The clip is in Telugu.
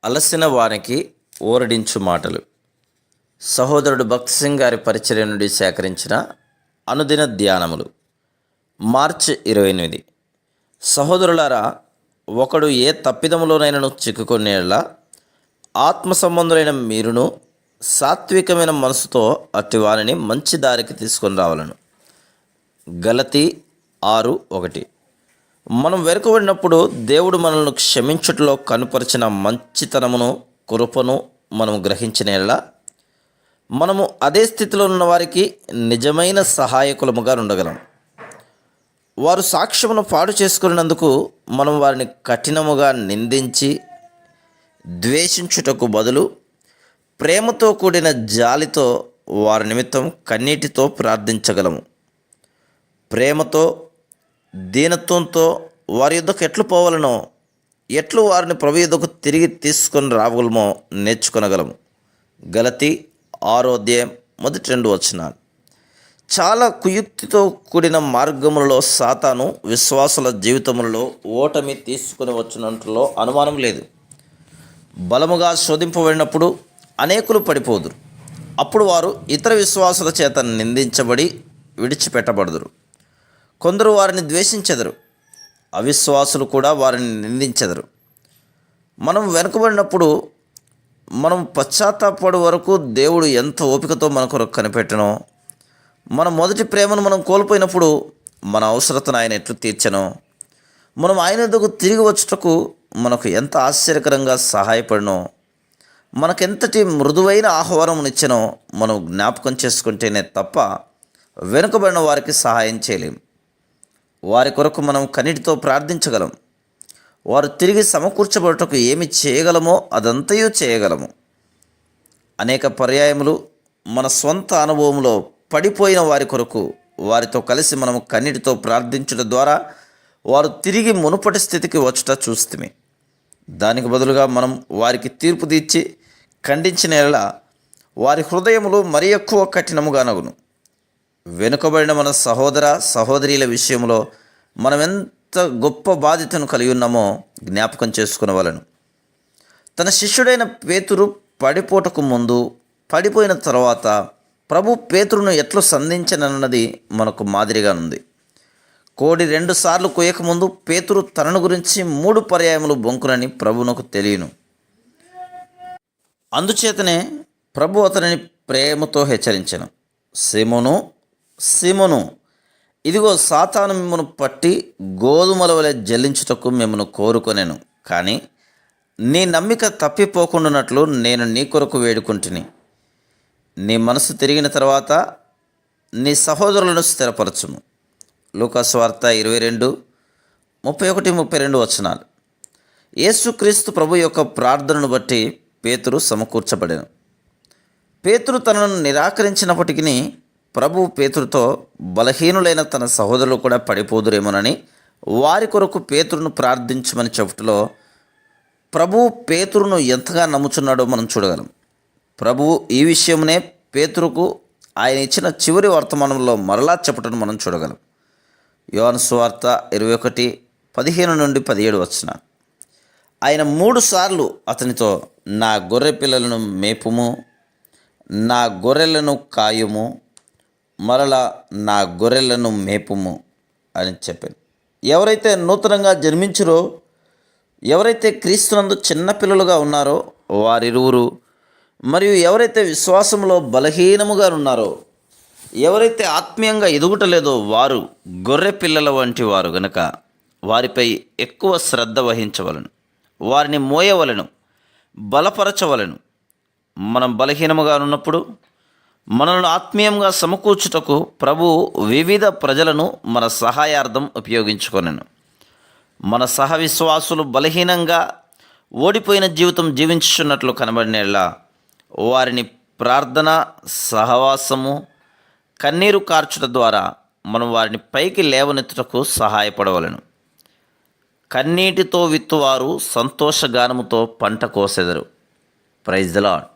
అలసిన వానికి ఓరడించు మాటలు. సహోదరుడు భక్త్ సింగ్ గారి పరిచర్య నుండి సేకరించిన అనుదిన ధ్యానములు. మార్చి 28. సహోదరులారా, ఒకడు ఏ తప్పిదములోనైనను చిక్కుకొనేలా ఆత్మ సంబంధులైన మీరును సాత్వికమైన మనసుతో అట్టి వారిని మంచి దారికి తీసుకొని రావాలను. గలతీ 6:1. మనం వెనుకబడినప్పుడు దేవుడు మనల్ని క్షమించుటలో కనుపరిచిన మంచితనమును, కృపను మనం గ్రహించినలా మనము అదే స్థితిలో ఉన్న వారికి నిజమైన సహాయకులముగా ఉండగలం. వారు సాక్ష్యమును పాడు చేసుకున్నందుకు మనం వారిని కఠినముగా నిందించి ద్వేషించుటకు బదులు ప్రేమతో కూడిన జాలితో వారి నిమిత్తం కన్నీటితో ప్రార్థించగలము. ప్రేమతో, దీనత్వంతో వారి యుద్ధకు ఎట్లు పోవాలనో, ఎట్లు వారిని ప్రభు యుద్ధకు తిరిగి తీసుకొని రాగలమో నేర్చుకొనగలము. గలతీ 6:1-2. చాలా కుయుక్తితో కూడిన మార్గములలో సాతాను విశ్వాసుల జీవితములలో ఓటమి తీసుకుని వచ్చినట్లో అనుమానం లేదు. బలముగా శోధింపబడినప్పుడు అనేకులు పడిపోదురు. అప్పుడు వారు ఇతర విశ్వాసుల చేత నిందించబడి విడిచిపెట్టబడుదురు. కొందరు వారిని ద్వేషించెదరు, అవిశ్వాసులు కూడా వారిని నిందించెదరు. మనం వెనుకబడినప్పుడు మనం పశ్చాత్తాపడు వరకు దేవుడు ఎంత ఓపికతో మన కొరకు కనిపెట్టనో, మన మొదటి ప్రేమను మనం కోల్పోయినప్పుడు మన అవసరతను ఆయన ఎట్లు తీర్చనో, మనం ఆయన వద్దకు తిరిగి వచ్చుటకు మనకు ఎంత ఆశ్చర్యకరంగా సహాయపడినో, మనకెంతటి మృదువైన ఆహ్వానమునిచ్చనో మనం జ్ఞాపకం చేసుకుంటేనే తప్ప వెనుకబడిన వారికి సహాయం చేయలేము. వారి కొరకు మనం కన్నీటితో ప్రార్థించగలం. వారు తిరిగి సమకూర్చబడుటకు ఏమి చేయగలమో అదంతయు చేయగలము. అనేక పర్యాయములు మన స్వంత అనుభవంలో పడిపోయిన వారి కొరకు వారితో కలిసి మనము కన్నీటితో ప్రార్థించడం ద్వారా వారు తిరిగి మునుపటి స్థితికి వచ్చుట చూస్తుమే. దానికి బదులుగా మనం వారికి తీర్పు తీర్చి ఖండించిన యెడల వారి హృదయములు మరి ఎక్కువ కఠినముగానగును. వెనుకబడిన మన సహోదర సహోదరీల విషయంలో మనం ఎంత గొప్ప బాధ్యతను కలిగి ఉన్నామో జ్ఞాపకం చేసుకునవలెను. తన శిష్యుడైన పేతురు పడిపోటకు ముందు, పడిపోయిన తర్వాత ప్రభు పేతురును ఎట్లు సంధించనన్నది మనకు మాదిరిగా ఉంది. కోడి 2 సార్లు కొయ్యకముందు పేతురు తనను గురించి 3 పర్యాయములు బొంకునని ప్రభువునకు తెలియను. అందుచేతనే ప్రభు అతనిని ప్రేమతో హెచ్చరించెను. సీమోను, సీమోను, ఇదిగో సాతాను మిమ్మను పట్టి గోధుమల వలె జల్లించుటకు మిమ్మను కోరుకొనెను. కానీ నీ నమ్మిక తప్పిపోకుండానట్లు నేను నీ కొరకు వేడుకుంటుని. నీ మనసు తిరిగిన తర్వాత నీ సహోదరులను స్థిరపరచుము. లూకా సువార్త 22:31-32. యేసుక్రీస్తు ప్రభు యొక్క ప్రార్థనను బట్టి పేతురు సమకూర్చబడెను. పేతురు తనను నిరాకరించినప్పటికీ ప్రభు పేతురుతో బలహీనులైన తన సహోదరులు కూడా పడిపోదురేమోనని వారి కొరకు పేతురును ప్రార్థించమని చెప్పుటలో ప్రభు పేతురును ఎంతగా నమ్ముచున్నాడో మనం చూడగలం. ప్రభువు ఈ విషయమునే పేతురుకు ఆయన ఇచ్చిన చివరి వర్తమానంలో మరలా చెప్పటం మనం చూడగలం. యోహాను సువార్త 21:15-17. ఆయన 3 సార్లు అతనితో, నా గొర్రె పిల్లలను మేపుము, నా గొర్రెలను కాయుము, మరలా నా గొర్రెలను మేపుము అని చెప్పాను. ఎవరైతే నూతనంగా జన్మించురో, ఎవరైతే క్రీస్తునందు చిన్నపిల్లలుగా ఉన్నారో వారిరువురు, మరియు ఎవరైతే విశ్వాసంలో బలహీనముగా ఉన్నారో, ఎవరైతే ఆత్మీయంగా ఎదుగుటలేదో వారు గొర్రె పిల్లల వంటి వారు గనుక వారిపై ఎక్కువ శ్రద్ధ వహించవలను, వారిని మోయవలను, బలపరచవలను. మనం బలహీనముగా ఉన్నప్పుడు మనల్ని ఆత్మీయంగా సమకూర్చుటకు ప్రభు వివిధ ప్రజలను మన సహాయార్థం ఉపయోగించుకొనెను. మన సహ విశ్వాసులు బలహీనంగా ఓడిపోయిన జీవితం జీవించుచున్నట్లు కనబడినలా వారిని ప్రార్థన, సహవాసము, కన్నీరు కార్చుట ద్వారా మనం వారిని పైకి లేవనెత్తుటకు సహాయపడవలను. కన్నీటితో విత్తువారు సంతోషగానముతో పంట కోసెదరు. Praise the lord.